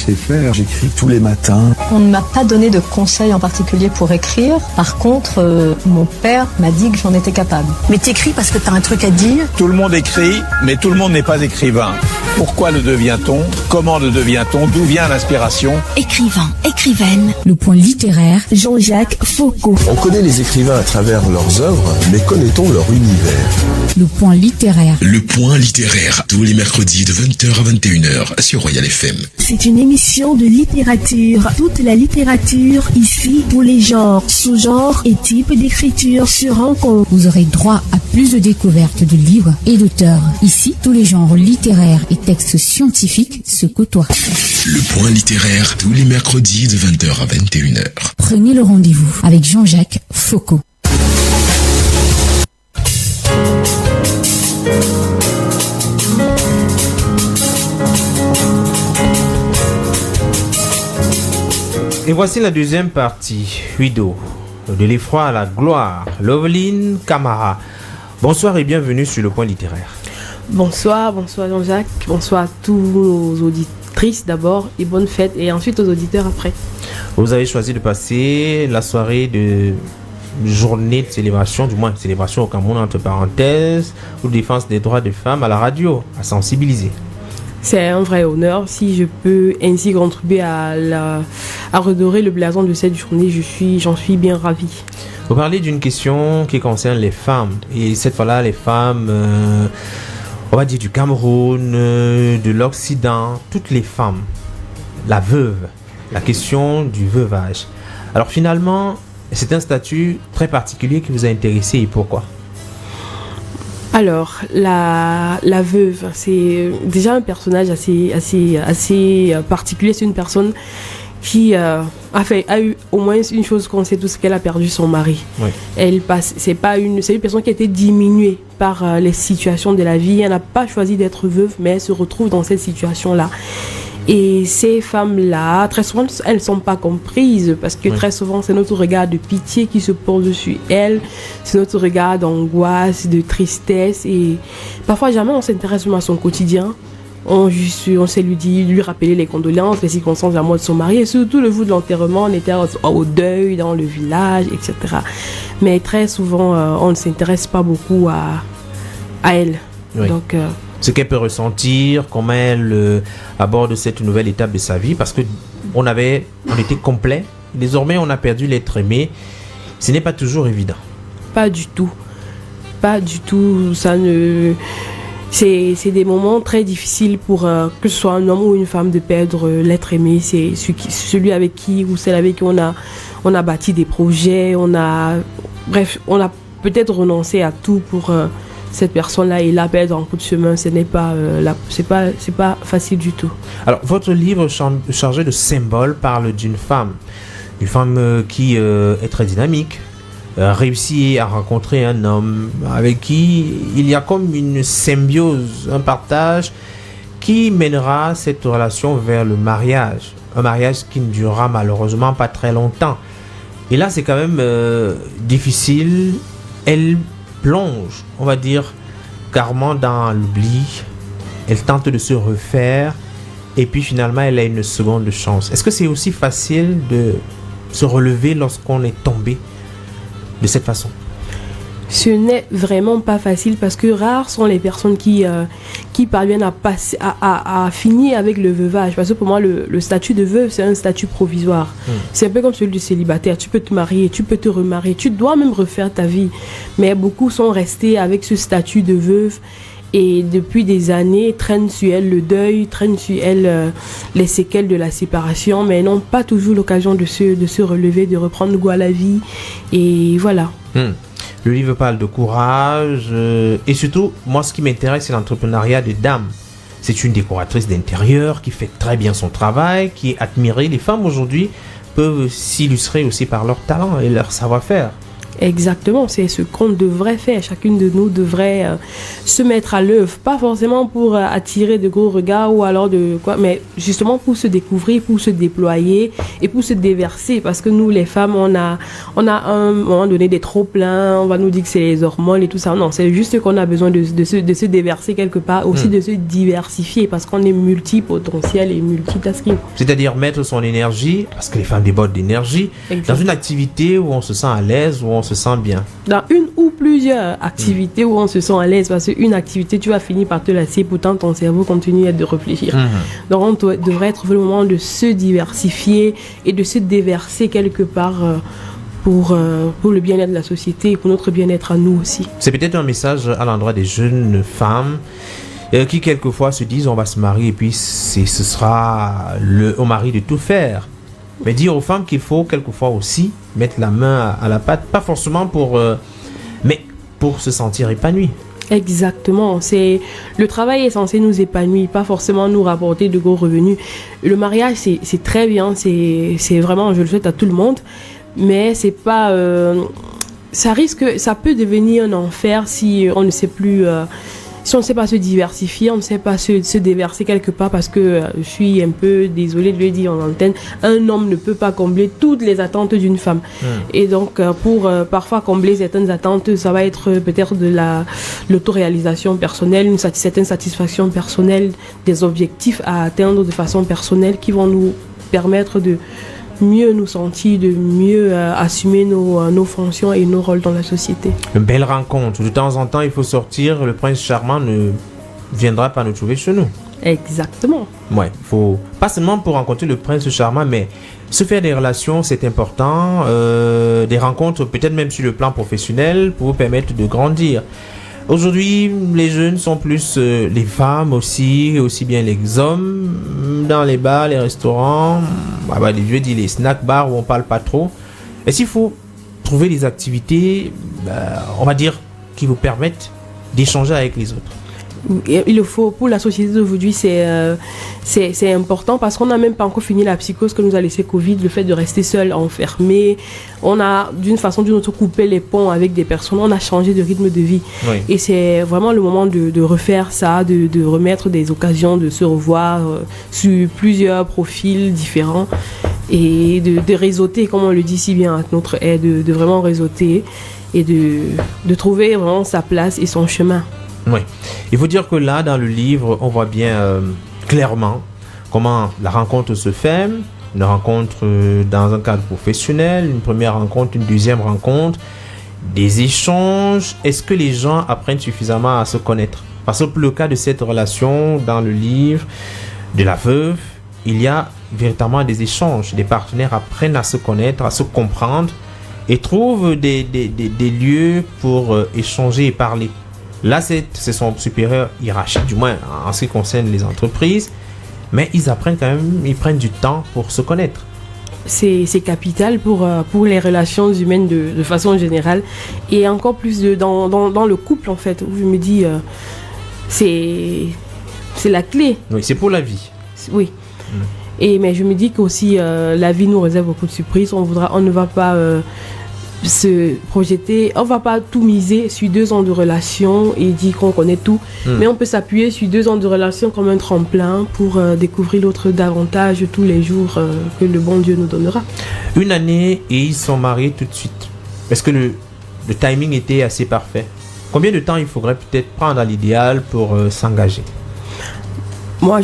sais faire. J'écris tous les matins. On ne m'a pas donné de conseils en particulier pour écrire. Par contre, mon père m'a dit que j'en étais capable. Mais t'écris parce que t'as un truc à dire. Tout le monde écrit, mais tout le monde n'est pas écrivain. Pourquoi le devient-on? Comment le devient-on? D'où vient l'inspiration? Écrivain, écrivaine. Le point littéraire, Jean-Jacques Foucault. On connaît les écrivains à travers leurs œuvres, mais connaît-on leur univers? le point littéraire. Le point littéraire, tous les mercredis de 20h à 21h sur Royal FM. C'est une émission de littérature. Toute la littérature, ici, tous les genres, sous-genres et types d'écriture se rencontrent. Vous aurez droit à plus de découvertes de livres et d'auteurs. Ici, tous les genres littéraires et textes scientifiques se côtoient. Le point littéraire, tous les mercredis de 20h à 21h. Prenez le rendez-vous avec Jean-Jacques Foucault. Et voici la deuxième partie, Huido, de l'effroi à la gloire, Loveline Camara. Bonsoir et bienvenue sur le point littéraire. Bonsoir Jean-Jacques, bonsoir à tous nos auditrices d'abord et bonne fête et ensuite aux auditeurs après. Vous avez choisi de passer la soirée de journée de célébration, du moins célébration au Cameroun entre parenthèses, pour défense des droits des femmes à la radio, à sensibiliser. C'est un vrai honneur. Si je peux ainsi contribuer à redorer le blason de cette journée, j'en suis bien ravie. Vous parlez d'une question qui concerne les femmes. Et cette fois-là, les femmes, on va dire du Cameroun, de l'Occident, toutes les femmes, la veuve, la question du veuvage. Alors finalement, c'est un statut très particulier qui vous a intéressé et pourquoi ? Alors, la veuve, c'est déjà un personnage assez particulier. C'est une personne qui a eu au moins une chose qu'on sait tous, qu'elle a perdu son mari. Oui. C'est une personne qui a été diminuée par les situations de la vie. Elle n'a pas choisi d'être veuve, mais elle se retrouve dans cette situation-là. Et ces femmes-là, très souvent, elles ne sont pas comprises parce que très souvent, c'est notre regard de pitié qui se pose dessus elles. C'est notre regard d'angoisse, de tristesse. Et parfois, jamais on s'intéresse même à son quotidien. On sait lui rappeler les condoléances, les circonstances de la mort de son mari. Et surtout, le jour de l'enterrement, on était au deuil dans le village, etc. Mais très souvent, on ne s'intéresse pas beaucoup à elle. Oui. Donc... ce qu'elle peut ressentir, comment elle aborde cette nouvelle étape de sa vie, parce que on était complet. Désormais, on a perdu l'être aimé. Ce n'est pas toujours évident. Pas du tout. C'est des moments très difficiles pour que ce soit un homme ou une femme de perdre l'être aimé. C'est celui avec qui ou celle avec qui on a bâti des projets. On a peut-être renoncé à tout pour cette personne-là et la perdre en coup de chemin. Ce n'est pas c'est pas facile du tout. Alors, votre livre chargé de symboles parle d'une femme qui est très dynamique, réussit à rencontrer un homme avec qui il y a comme une symbiose, un partage qui mènera cette relation vers le mariage. Un mariage qui ne durera malheureusement pas très longtemps. Et là, c'est quand même difficile. Elle plonge, on va dire, carrément dans l'oubli. Elle tente de se refaire et puis finalement elle a une seconde chance. Est-ce que c'est aussi facile de se relever lorsqu'on est tombé de cette façon? Ce n'est vraiment pas facile parce que rares sont les personnes qui parviennent à finir avec le veuvage. Parce que pour moi, le statut de veuve, c'est un statut provisoire. C'est un peu comme celui du célibataire. Tu peux te marier, tu peux te remarier, tu dois même refaire ta vie. Mais beaucoup sont restés avec ce statut de veuve et depuis des années traînent sur elle le deuil, traînent sur elle les séquelles de la séparation, mais n'ont pas toujours l'occasion de se relever, de reprendre goût à la vie. Et voilà. Le livre parle de courage et surtout, moi ce qui m'intéresse, c'est l'entrepreneuriat des dames. C'est une décoratrice d'intérieur qui fait très bien son travail, qui est admirée. Les femmes aujourd'hui peuvent s'illustrer aussi par leur talent et leur savoir-faire. Exactement, c'est ce qu'on devrait faire. Chacune de nous devrait se mettre à l'œuvre, pas forcément pour attirer de gros regards ou alors de quoi, mais justement pour se découvrir, pour se déployer et pour se déverser. Parce que nous, les femmes, on a à un moment donné des trop-pleins, on va nous dire que c'est les hormones et tout ça. Non, c'est juste qu'on a besoin de se déverser quelque part, aussi de se diversifier parce qu'on est multipotentiel et multitasking. C'est-à-dire mettre son énergie, parce que les femmes débordent d'énergie, dans une activité où on se sent à l'aise, où on se sent bien. Dans une ou plusieurs activités où on se sent à l'aise, parce qu'une activité, tu vas finir par te lasser, pourtant ton cerveau continue de réfléchir. Donc on devrait trouver le moment de se diversifier et de se déverser quelque part pour le bien-être de la société et pour notre bien-être à nous aussi. C'est peut-être un message à l'endroit des jeunes femmes qui quelquefois se disent on va se marier et puis ce sera au mari de tout faire. Mais dire aux femmes qu'il faut quelquefois aussi mettre la main à la pâte, pas forcément mais pour se sentir épanoui. Exactement, le travail est censé nous épanouir, pas forcément nous rapporter de gros revenus. Le mariage c'est très bien, c'est vraiment, je le souhaite à tout le monde, mais c'est pas ça peut devenir un enfer si on ne sait plus si on ne sait pas se diversifier, on ne sait pas se déverser quelque part, parce que je suis un peu désolée de le dire en antenne, un homme ne peut pas combler toutes les attentes d'une femme. Et donc, pour parfois combler certaines attentes, ça va être peut-être de l'autoréalisation personnelle, une certaine satisfaction personnelle, des objectifs à atteindre de façon personnelle qui vont nous permettre de mieux nous sentir, de mieux assumer nos fonctions et nos rôles dans la société. Une belle rencontre. De temps en temps, il faut sortir. Le prince charmant ne viendra pas nous trouver chez nous. Exactement. Ouais, faut pas seulement pour rencontrer le prince charmant, mais se faire des relations, c'est important. Des rencontres, peut-être même sur le plan professionnel, pour vous permettre de grandir. Aujourd'hui, les jeunes sont plus les femmes aussi bien les hommes, dans les bars, les restaurants, je dis les snack bars où on parle pas trop. Et s'il faut trouver des activités, on va dire, qui vous permettent d'échanger avec les autres. Il le faut pour la société d'aujourd'hui, c'est important parce qu'on n'a même pas encore fini la psychose que nous a laissé Covid, le fait de rester seul, enfermé. On a d'une façon ou d'une autre coupé les ponts avec des personnes, on a changé de rythme de vie. Oui. Et c'est vraiment le moment de refaire ça, de remettre des occasions de se revoir sur plusieurs profils différents et de réseauter, comme on le dit si bien à notre aide, de vraiment réseauter et de trouver vraiment sa place et son chemin. Oui, il faut dire que là, dans le livre, on voit bien clairement comment la rencontre se fait, une rencontre dans un cadre professionnel, une première rencontre, une deuxième rencontre, des échanges. Est-ce que les gens apprennent suffisamment à se connaître? Parce que pour le cas de cette relation, dans le livre de la veuve, il y a véritablement des échanges. Les partenaires apprennent à se connaître, à se comprendre et trouvent des lieux pour échanger et parler. Là, c'est son supérieur hiérarchique, du moins en ce qui concerne les entreprises. Mais ils apprennent quand même, ils prennent du temps pour se connaître. C'est capital pour les relations humaines de façon générale. Et encore plus dans le couple, en fait, où je me dis, c'est la clé. Oui, c'est pour la vie. Oui. Mais je me dis qu'aussi, la vie nous réserve beaucoup de surprises. On ne va pas... se projeter, on va pas tout miser sur 2 ans de relation et dire qu'on connaît tout, mais on peut s'appuyer sur 2 ans de relation comme un tremplin pour découvrir l'autre davantage tous les jours que le bon Dieu nous donnera. 1 année et ils sont mariés tout de suite. Est-ce que le timing était assez parfait? Combien de temps il faudrait peut-être prendre à l'idéal pour s'engager? Moi,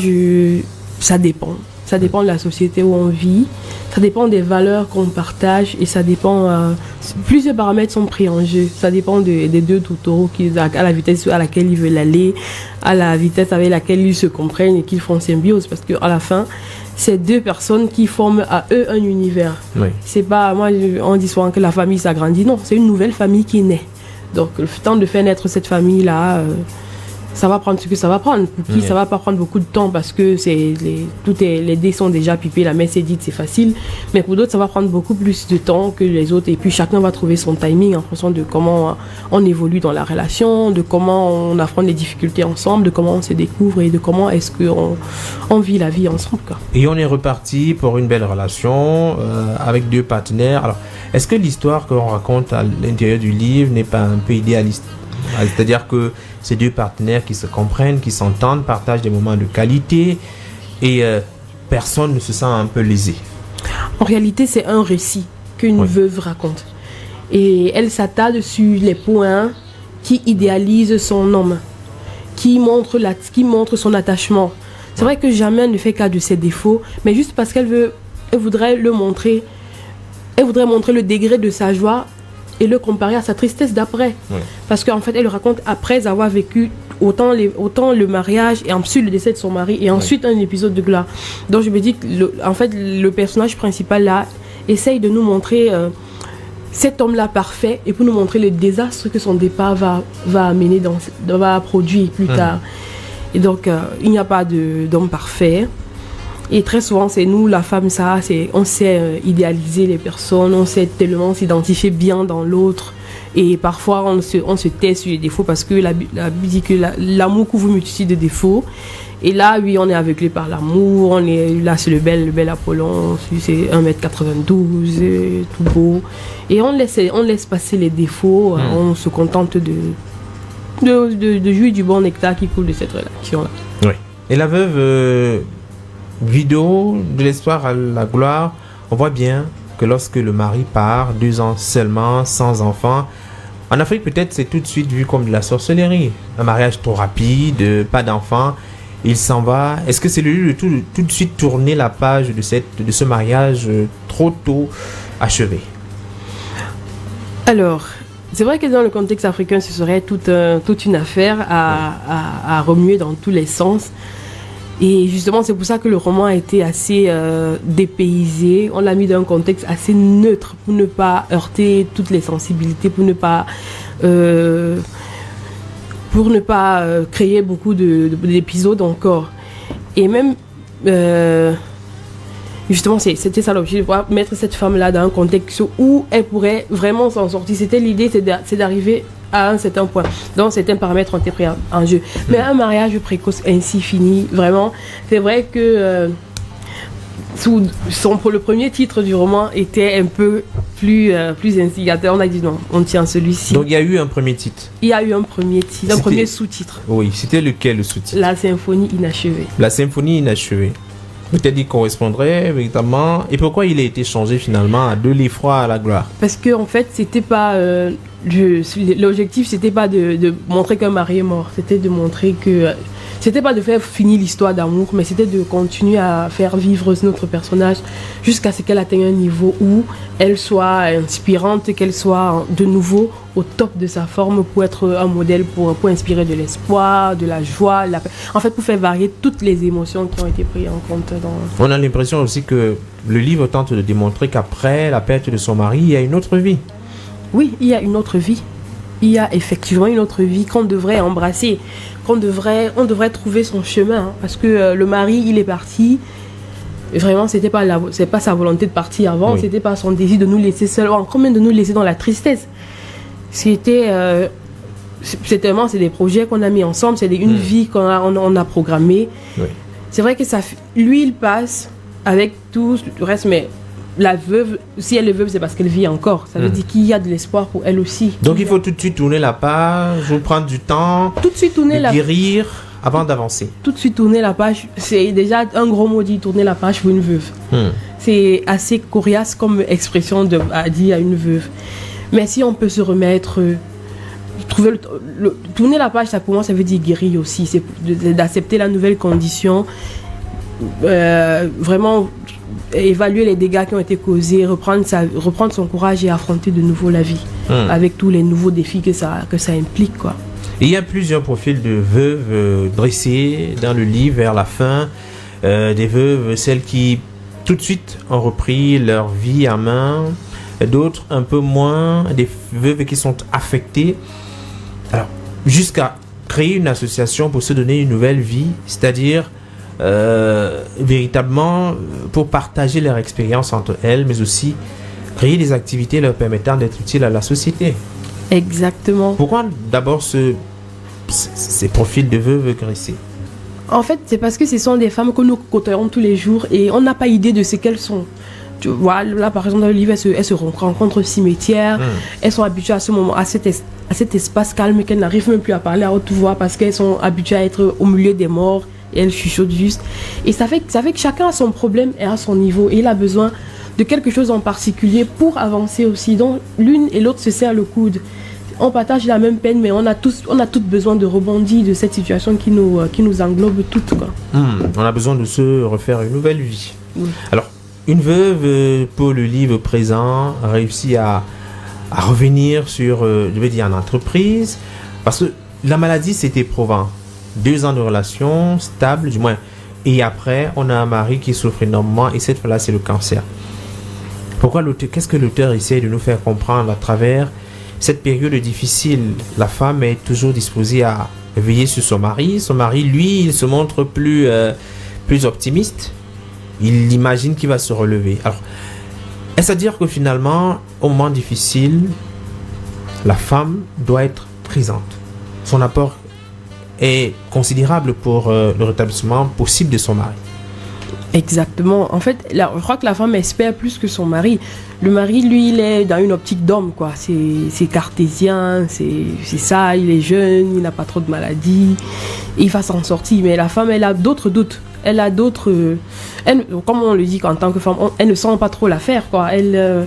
ça dépend. Ça dépend de la société où on vit, ça dépend des valeurs qu'on partage et ça dépend... plusieurs paramètres sont pris en jeu. Ça dépend des 2 taureaux, à la vitesse à laquelle ils veulent aller, à la vitesse avec laquelle ils se comprennent et qu'ils font symbiose. Parce qu'à la fin, c'est 2 personnes qui forment à eux un univers. Oui. C'est pas... Moi, on dit souvent que la famille s'agrandit. Non, c'est une nouvelle famille qui naît. Donc, le temps de faire naître cette famille-là... ça va prendre ce que ça va prendre. Pour qui ça va pas prendre beaucoup de temps parce que les dés sont déjà pipés, la messe est dite, c'est facile. Mais pour d'autres, ça va prendre beaucoup plus de temps que les autres. Et puis chacun va trouver son timing en fonction de comment on évolue dans la relation, de comment on affronte les difficultés ensemble, de comment on se découvre et de comment est-ce qu'on vit la vie ensemble, quoi. Et on est reparti pour une belle relation avec 2 partenaires. Alors, est-ce que l'histoire qu'on raconte à l'intérieur du livre n'est pas un peu idéaliste? C'est-à-dire que ces 2 partenaires qui se comprennent, qui s'entendent, partagent des moments de qualité et personne ne se sent un peu lésé. En réalité, c'est un récit qu'une veuve raconte. Et elle s'attarde sur les points qui idéalisent son homme, qui montrent son attachement. C'est vrai que jamais elle ne fait cas de ses défauts, mais juste parce elle voudrait le montrer. Elle voudrait montrer le degré de sa joie et le comparer à sa tristesse d'après. Parce qu'en fait, elle le raconte après avoir vécu autant le mariage et ensuite le décès de son mari et ensuite un épisode de gloire. Donc je me dis que le personnage principal là essaye de nous montrer cet homme-là parfait et pour nous montrer le désastre que son départ va amener, va produire plus tard. Et donc, il n'y a pas d'homme parfait. Et très souvent, c'est nous, la femme, on sait idéaliser les personnes, on sait tellement s'identifier bien dans l'autre. Et parfois, on se tait sur les défauts parce que la Bible dit que l'amour couvre une multitude de défauts. Et là, oui, on est aveuglé par l'amour. Là, c'est le bel Apollon, c'est 1m92, tout beau. Et on laisse passer les défauts, on se contente de jouir du bon nectar qui coule de cette relation-là. Oui. Et la veuve... vidéo de l'espoir à la gloire, on voit bien que lorsque le mari part, 2 ans seulement, sans enfant, en Afrique peut-être c'est tout de suite vu comme de la sorcellerie. Un mariage trop rapide, pas d'enfant, il s'en va. Est-ce que c'est le lieu de tout de suite tourner la page de ce mariage trop tôt achevé? Alors, c'est vrai que dans le contexte africain, ce serait toute une affaire à remuer dans tous les sens. Et justement, c'est pour ça que le roman a été assez dépaysé. On l'a mis dans un contexte assez neutre pour ne pas heurter toutes les sensibilités, pour ne pas créer beaucoup d'épisodes encore. Et même, justement, c'était ça l'objectif, de pouvoir mettre cette femme-là dans un contexte où elle pourrait vraiment s'en sortir. C'était l'idée, c'est d'arriver à un certain point. Donc, certains paramètres ont été pris en jeu. Mais un mariage précoce ainsi fini, vraiment, c'est vrai que pour le premier titre du roman était un peu plus instigateur. On a dit non, on tient celui-ci. Donc, il y a eu un premier titre. Il y a eu un premier titre, un premier sous-titre. Oui, c'était lequel le sous-titre? La symphonie inachevée. La symphonie inachevée. Peut-être il correspondrait véritablement. Et pourquoi il a été changé finalement à De l'effroi à la gloire? Parce que en fait, c'était pas l'objectif, c'était pas de montrer qu'un mari est mort. C'était de montrer que c'était pas de faire finir l'histoire d'amour, mais c'était de continuer à faire vivre notre personnage jusqu'à ce qu'elle atteigne un niveau où elle soit inspirante, qu'elle soit de nouveau au top de sa forme pour être un modèle, pour inspirer de l'espoir, de la joie, en fait pour faire varier toutes les émotions qui ont été prises en compte. On a l'impression aussi que le livre tente de démontrer qu'après la perte de son mari, il y a une autre vie. Oui, il y a une autre vie. Il y a effectivement une autre vie qu'on devrait embrasser, on devrait trouver son chemin, hein, parce que le mari, il est parti. Vraiment, c'est pas sa volonté de partir avant, c'était pas son désir de nous laisser seuls, encore même de nous laisser dans la tristesse. C'est des projets qu'on a mis ensemble, c'est une vie qu'on a programmée. Oui. C'est vrai que lui, il passe avec tout le reste, mais la veuve, si elle est veuve, c'est parce qu'elle vit encore. Ça veut dire qu'il y a de l'espoir pour elle aussi. Donc il faut tout de suite tourner la page, prendre du temps, tout de suite tourner guérir avant d'avancer. Tout de suite tourner la page, c'est déjà un gros mot dit, tourner la page pour une veuve. C'est assez coriace comme expression à dire à une veuve. Mais si on peut se remettre, tourner la page, ça pour moi, ça veut dire guérir aussi. C'est d'accepter la nouvelle condition, vraiment évaluer les dégâts qui ont été causés, reprendre son courage et affronter de nouveau la vie avec tous les nouveaux défis que ça implique, quoi. Et il y a plusieurs profils de veuves dressés dans le livre vers la fin. Des veuves, celles qui tout de suite ont repris leur vie en main, d'autres un peu moins, des veuves qui sont affectées. Alors, jusqu'à créer une association pour se donner une nouvelle vie, c'est-à-dire véritablement pour partager leur expérience entre elles, mais aussi créer des activités leur permettant d'être utiles à la société. Exactement. Pourquoi d'abord ces profils de veuves agressées? En fait, c'est parce que ce sont des femmes que nous côtoyons tous les jours et on n'a pas idée de ce qu'elles sont. Tu vois, là par exemple dans le livre, elles se rencontrent au cimetière, elles sont habituées à ce moment, à cet espace calme qu'elles n'arrivent même plus à parler à haute voix parce qu'elles sont habituées à être au milieu des morts et elles chuchotent juste. Et ça fait que chacun a son problème et à son niveau et il a besoin de quelque chose en particulier pour avancer aussi. Donc l'une et l'autre se serrent le coude. On partage la même peine, mais on a toutes besoin de rebondir de cette situation qui nous englobe toutes, quoi. On a besoin de se refaire une nouvelle vie. Alors, une veuve, pour le livre présent, a réussi à revenir sur, je vais dire, en entreprise, parce que la maladie, c'est éprouvant. 2 ans de relation stable, du moins. Et après, on a un mari qui souffre énormément, et cette fois-là, c'est le cancer. Qu'est-ce que l'auteur essaie de nous faire comprendre à travers cette période difficile? La femme est toujours disposée à veiller sur son mari. Son mari, lui, il se montre plus optimiste. Il imagine qu'il va se relever. Alors, est-ce à dire que finalement, au moment difficile, la femme doit être présente? Son apport est considérable pour le rétablissement possible de son mari. Exactement. En fait, je crois que la femme espère plus que son mari. Le mari, lui, il est dans une optique d'homme, quoi. C'est cartésien, c'est ça, il est jeune, il n'a pas trop de maladies, il va s'en sortir. Mais la femme, elle a d'autres doutes. Elle a d'autres... comme on le dit qu'en tant que femme, elle ne sent pas trop l'affaire, quoi. Elle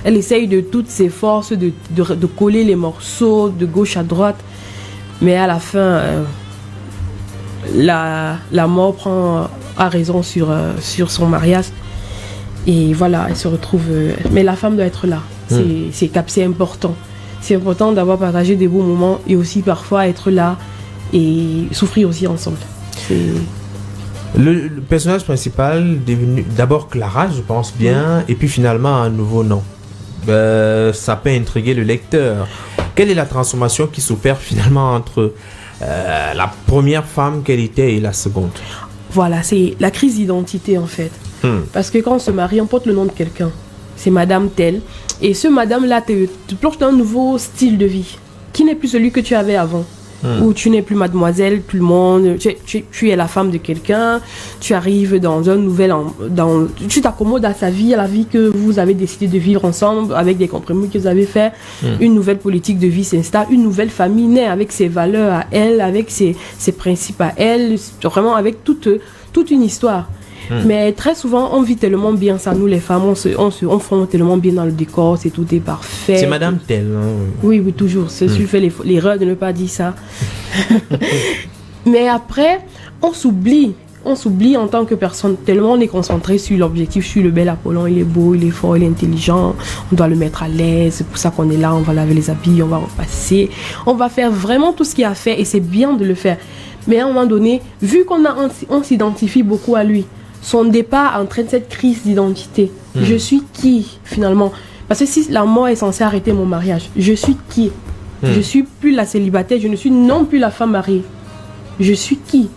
essaye de toutes ses forces de coller les morceaux de gauche à droite. Mais à la fin, la mort a raison sur son mariage. Et voilà, elle se retrouve... mais la femme doit être là. C'est important. C'est important d'avoir partagé des beaux moments et aussi parfois être là et souffrir aussi ensemble. Le personnage principal devenu d'abord Clara, je pense bien, et puis finalement un nouveau nom. Ça peut intriguer le lecteur. Quelle est la transformation qui s'opère finalement entre la première femme qu'elle était et la seconde? Voilà, c'est la crise d'identité en fait. Parce que quand on se marie, on porte le nom de quelqu'un. C'est Madame telle. Et ce Madame-là te plonge dans un nouveau style de vie qui n'est plus celui que tu avais avant. Où tu n'es plus mademoiselle, tout le monde, tu es la femme de quelqu'un, tu arrives dans un nouvel... tu t'accommodes à sa vie, à la vie que vous avez décidé de vivre ensemble, avec des compromis que vous avez faits. Une nouvelle politique de vie s'installe, une nouvelle famille naît avec ses valeurs à elle, avec ses principes à elle, vraiment avec toute une histoire. Mais très souvent, on vit tellement bien ça, nous les femmes, on fond tellement bien dans le décor, tout est parfait. C'est Madame telle, hein? Oui, toujours. Je fais l'erreur de ne pas dire ça. Mais après, on s'oublie en tant que personne, tellement on est concentré sur l'objectif, sur le bel Apollon, il est beau, il est fort, il est intelligent, on doit le mettre à l'aise, c'est pour ça qu'on est là, on va laver les habits, on va repasser, on va faire vraiment tout ce qu'il y a à faire et c'est bien de le faire. Mais à un moment donné, vu on s'identifie beaucoup à lui, son départ entraîne cette crise d'identité. Je suis qui finalement? Parce que si la mort est censée arrêter mon mariage, je suis qui? Je suis plus la célibataire, je ne suis non plus la femme mariée. Je suis qui?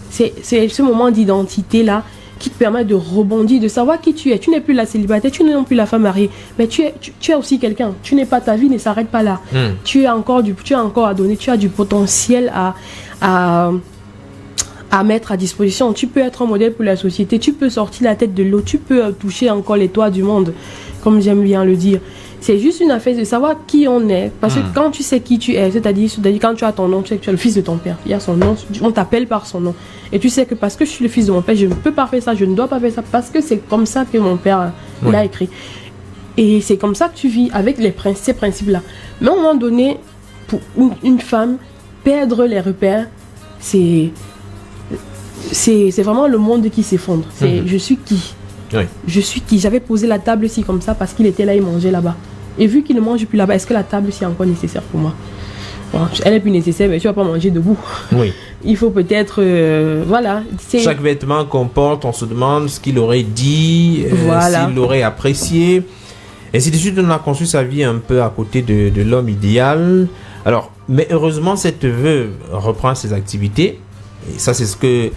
C'est ce moment d'identité là qui te permet de rebondir, de savoir qui tu es. Tu n'es plus la célibataire, tu n'es non plus la femme mariée, mais tu es aussi quelqu'un. Tu n'es pas, ta vie ne s'arrête pas là. Tu as encore à donner, tu as du potentiel à mettre à disposition. Tu peux être un modèle pour la société, tu peux sortir la tête de l'eau, tu peux toucher encore les toits du monde, comme j'aime bien le dire. C'est juste une affaire de savoir qui on est, parce que quand tu sais qui tu es, c'est-à-dire quand tu as ton nom, tu sais que tu es le fils de ton père, il y a son nom, on t'appelle par son nom, et tu sais que parce que je suis le fils de mon père, je ne peux pas faire ça, je ne dois pas faire ça, parce que c'est comme ça que mon père l'a écrit. Et c'est comme ça que tu vis avec ces principes-là. Mais à un moment donné, pour une femme, perdre les repères, c'est vraiment le monde qui s'effondre. Je suis qui? Je suis qui? J'avais posé la table ici comme ça parce qu'il était là, il mangeait là-bas. Et vu qu'il ne mange plus là-bas, est-ce que la table ici est encore nécessaire pour moi? Bon, elle est plus nécessaire, mais tu ne vas pas manger debout. Il faut peut-être... voilà. Chaque vêtement qu'on porte, on se demande ce qu'il aurait dit, s'il l'aurait apprécié. Ainsi de suite, on a construit sa vie un peu à côté de l'homme idéal. Alors, Mais heureusement, cette veuve reprend ses activités. Et ça, c'est ce que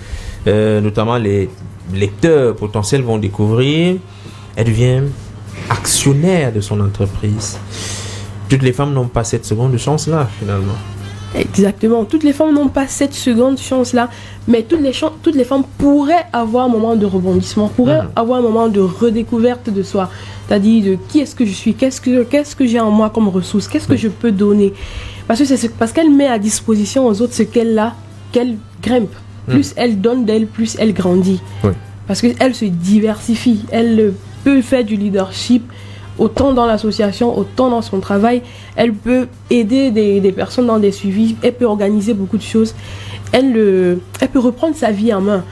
notamment les lecteurs potentiels vont découvrir. Elle devient actionnaire de son entreprise. Toutes les femmes n'ont pas cette seconde chance-là, finalement. Exactement. Toutes les femmes n'ont pas cette seconde chance-là, mais toutes les femmes pourraient avoir un moment de rebondissement, pourraient avoir un moment de redécouverte de soi. C'est-à-dire de qui est-ce que je suis, qu'est-ce que j'ai en moi comme ressource, qu'est-ce que je peux donner. Parce qu'elle met à disposition aux autres ce qu'elle a, qu'elle grimpe. Plus elle donne d'elle, plus elle grandit. Oui. Parce qu'elle se diversifie. Elle peut faire du leadership autant dans l'association, autant dans son travail. Elle peut aider des personnes dans des suivis. Elle peut organiser beaucoup de choses. Elle peut reprendre sa vie en main.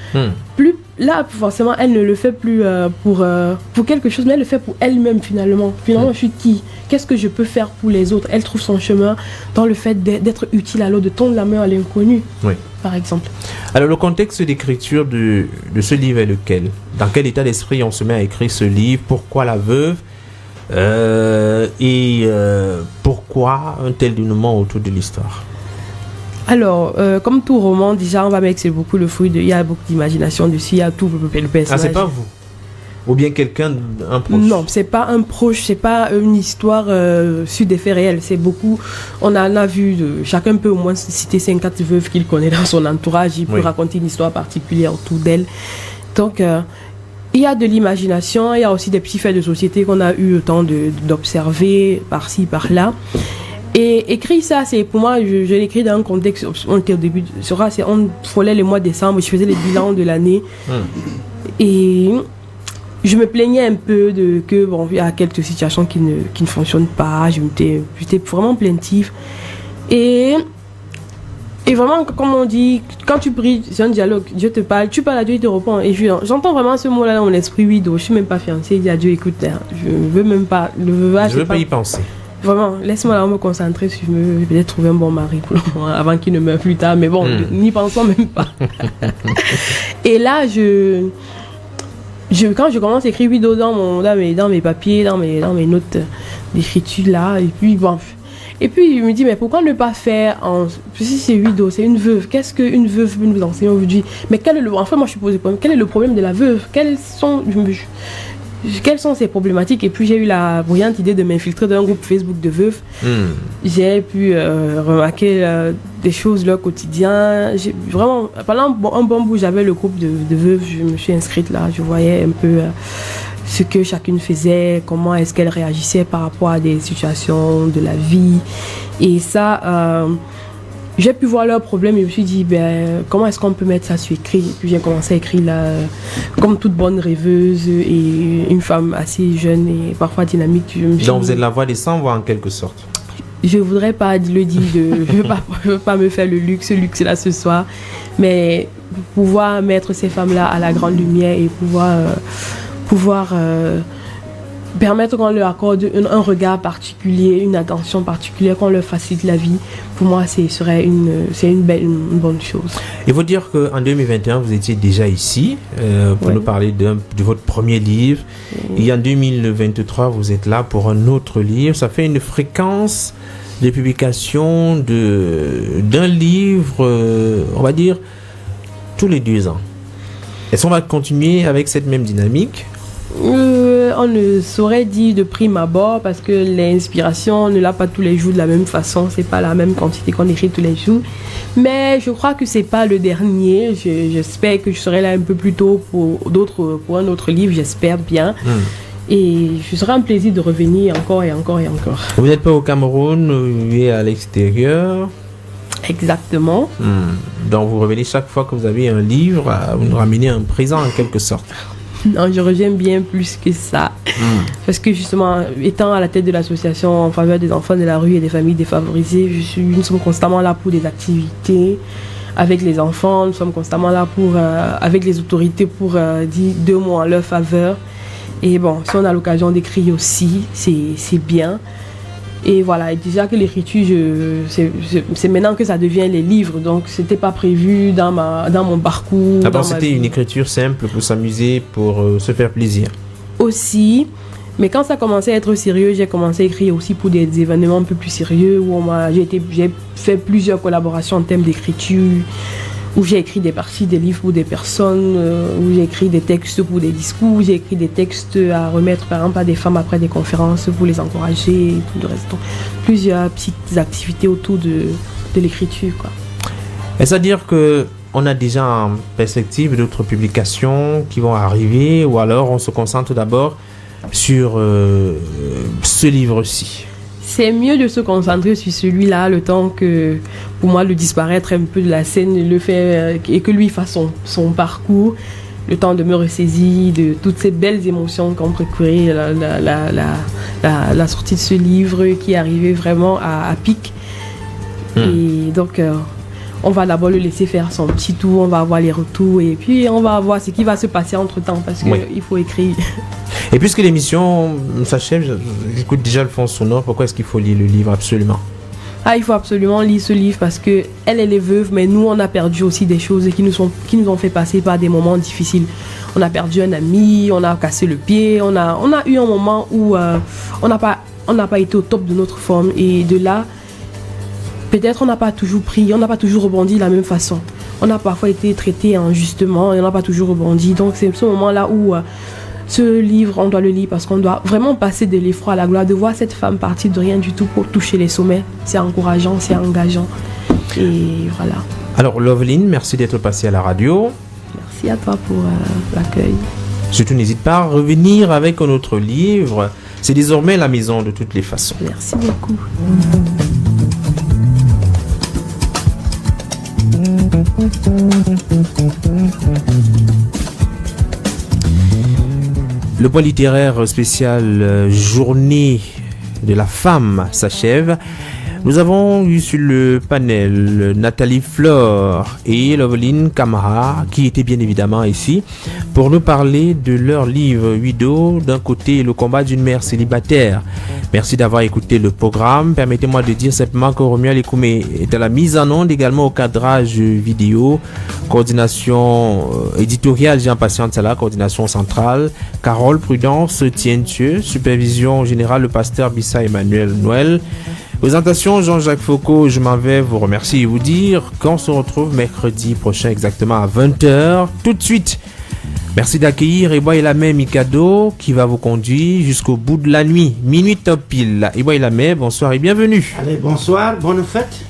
Là, forcément, elle ne le fait plus pour quelque chose, mais elle le fait pour elle-même, finalement. Finalement, je suis qui? Qu'est-ce que je peux faire pour les autres? Elle trouve son chemin dans le fait d'être utile à l'autre, de tendre la main à l'inconnu, par exemple. Alors, le contexte d'écriture de ce livre est lequel? Dans quel état d'esprit on se met à écrire ce livre? Pourquoi la veuve? Pourquoi un tel dénouement autour de l'histoire? Alors, comme tout roman, déjà, on va mettre que c'est beaucoup le fruit il y a beaucoup d'imagination dessus, il y a tout le personnage. Ah, c'est pas vous? Ou bien quelqu'un, un proche? Non, c'est pas un proche, c'est pas une histoire sur des faits réels, c'est beaucoup, on en a vu, chacun peut au moins citer 5-4 veuves qu'il connaît dans son entourage, il peut raconter une histoire particulière autour d'elle. Donc, il y a de l'imagination, il y a aussi des petits faits de société qu'on a eu le temps d'observer par-ci, par-là. Et écrire ça, c'est pour moi, je l'écris dans un contexte, on était au début, on frôlait le mois de décembre, je faisais les bilans de l'année. Et je me plaignais un peu il y a quelques situations qui ne fonctionnent pas, j'étais vraiment plaintive. Et vraiment, comme on dit, quand tu pries, c'est un dialogue, Dieu te parle, tu parles à Dieu, il te répond. Et j'entends vraiment ce mot-là dans mon esprit, oui, donc je suis même pas fiancée, il dit à Dieu, écoute, je veux même pas, je veux pas y penser. Vraiment, laisse-moi là me concentrer si je veux peut-être trouver un bon mari pour le moment, avant qu'il ne meure plus tard, mais bon, n'y pensons même pas. Et là, quand je commence à écrire vidéo dans mes papiers, dans mes notes d'écriture là, et puis bon. Et puis je me dis, mais pourquoi ne pas faire si c'est vidéo, c'est une veuve, qu'est-ce qu'une veuve peut nous enseigner aujourd'hui? Mais enfin moi je suis posé le problème, quel est le problème de la veuve? Quelles sont ces problématiques? Et puis j'ai eu la brillante idée de m'infiltrer dans un groupe Facebook de veuves. J'ai pu remarquer des choses leur quotidien. Vraiment, pendant un bon bout, j'avais le groupe de veuves, je me suis inscrite là, je voyais un peu ce que chacune faisait, comment est-ce qu'elle réagissait par rapport à des situations de la vie. Et ça, j'ai pu voir leurs problèmes et je me suis dit, comment est-ce qu'on peut mettre ça sur écrit? Et puis j'ai commencé à écrire là, comme toute bonne rêveuse et une femme assez jeune et parfois dynamique. Donc vous êtes la voix des sans-voix en quelque sorte? Je voudrais pas le dire, je veux pas me faire le luxe là ce soir, mais pouvoir mettre ces femmes-là à la grande lumière et pouvoir permettre qu'on leur accorde un regard particulier, une attention particulière, qu'on leur facilite la vie, pour moi, c'est une bonne chose. Il faut dire qu'en 2021, vous étiez déjà ici pour nous parler de votre premier livre. Et en 2023, vous êtes là pour un autre livre. Ça fait une fréquence de publication d'un livre, on va dire, tous les 2 ans. Est-ce qu'on va continuer avec cette même dynamique? On ne saurait dire de prime abord parce que l'inspiration, on ne l'a pas tous les jours de la même façon, c'est pas la même quantité qu'on écrit tous les jours, mais je crois que c'est pas le dernier. J'espère que je serai là un peu plus tôt pour un autre livre, j'espère bien. Et ce sera un plaisir de revenir encore et encore et encore. Vous n'êtes pas au Cameroun, vous vivez à l'extérieur? Exactement. Donc vous revenez chaque fois que vous avez un livre, vous nous ramenez un présent en quelque sorte. Non, je reviens bien plus que ça. Parce que justement, étant à la tête de l'association en faveur des enfants de la rue et des familles défavorisées, nous sommes constamment là pour des activités avec les enfants, nous sommes constamment là avec les autorités pour dire 2 mots en leur faveur. Et bon, si on a l'occasion d'écrire aussi, c'est bien. Et voilà, et déjà que l'écriture, c'est maintenant que ça devient les livres, donc c'était pas prévu dans mon parcours. D'abord, c'était une écriture simple pour s'amuser, pour se faire plaisir. Aussi, Mais quand ça commençait à être sérieux, j'ai commencé à écrire aussi pour des événements un peu plus sérieux où j'ai fait plusieurs collaborations en termes d'écriture, où j'ai écrit des parties des livres pour des personnes, où j'ai écrit des textes pour des discours, j'ai écrit des textes à remettre par exemple à des femmes après des conférences pour les encourager, et tout le reste. Donc, plusieurs petites activités autour de l'écriture, quoi. Est-ce à dire que on a déjà en perspective d'autres publications qui vont arriver, ou alors on se concentre d'abord sur ce livre-ci? C'est mieux de se concentrer sur celui-là, le temps que, pour moi, le disparaître un peu de la scène, le fait, et que lui fasse son parcours, le temps de me ressaisir de toutes ces belles émotions qu'ont procuré la sortie de ce livre qui est arrivé vraiment à pic. Et donc, on va d'abord le laisser faire son petit tour, on va avoir les retours et puis on va voir ce qui va se passer entre-temps parce qu'il faut écrire. Et puisque l'émission s'achève, j'écoute déjà le fond sonore, pourquoi est-ce qu'il faut lire le livre absolument? Il faut absolument lire ce livre parce que elle est veuve, mais nous on a perdu aussi des choses qui nous ont fait passer par des moments difficiles. On a perdu un ami, on a cassé le pied, on a eu un moment où on n'a pas été au top de notre forme et de là, peut-être on n'a pas toujours rebondi de la même façon. On a parfois été traité injustement et on n'a pas toujours rebondi. Donc c'est ce moment-là où ce livre, on doit le lire parce qu'on doit vraiment passer de l'effroi à la gloire, de voir cette femme partir de rien du tout pour toucher les sommets. C'est encourageant, c'est engageant. Et voilà. Alors Loveline, merci d'être passée à la radio. Merci à toi pour l'accueil. Surtout n'hésite pas à revenir avec un autre livre. C'est désormais la maison de toutes les façons. Merci beaucoup. Le point littéraire spécial Journée de la femme s'achève. Nous avons eu sur le panel Nathalie Flore et Loveline Camara qui étaient bien évidemment ici pour nous parler de leur livre Widow, d'un côté le combat d'une mère célibataire. Merci d'avoir écouté le programme. Permettez-moi de dire simplement que Romuald Ekoumé est à la mise en onde, également au cadrage vidéo, coordination éditoriale Jean Patient Sala, coordination centrale, Carole Prudence Tientieux, supervision générale le pasteur Bissa Emmanuel Noël. Présentation Jean-Jacques Foucault, je m'en vais vous remercier et vous dire qu'on se retrouve mercredi prochain exactement à 20h. Tout de suite, merci d'accueillir Eboy Lamé Mikado qui va vous conduire jusqu'au bout de la nuit. Minuit top pile. Eboy Lamé, bonsoir et bienvenue. Allez, bonsoir, bonne fête.